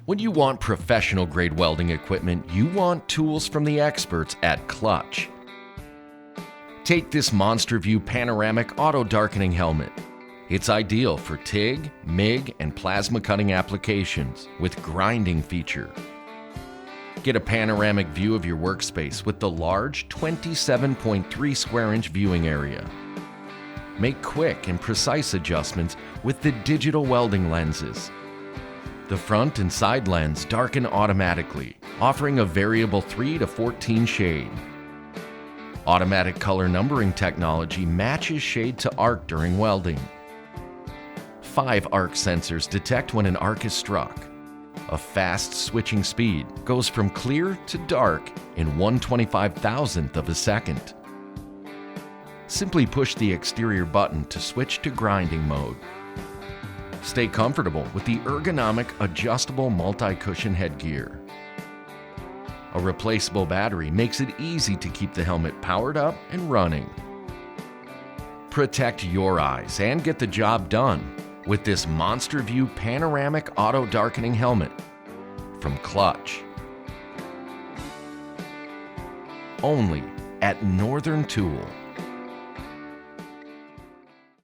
When you want professional-grade welding equipment, you want tools from the experts at Klutch. Take this MonsterView Panoramic Auto-Darkening Helmet. It's ideal for TIG, MIG, and plasma cutting applications with grinding feature. Get a panoramic view of your workspace with the large 27.3 square inch viewing area. Make quick and precise adjustments with the digital welding lenses. The front and side lens darken automatically, offering a variable 3 to 14 shade. Automatic color numbering technology matches shade to arc during welding. 5 arc sensors detect when an arc is struck. A fast switching speed goes from clear to dark in 1/25,000th of a second. Simply push the exterior button to switch to grinding mode. Stay comfortable with the ergonomic adjustable multi-cushion headgear. A replaceable battery makes it easy to keep the helmet powered up and running. Protect your eyes and get the job done with this MonsterView Panoramic Auto-Darkening Helmet from Klutch. Only at Northern Tool.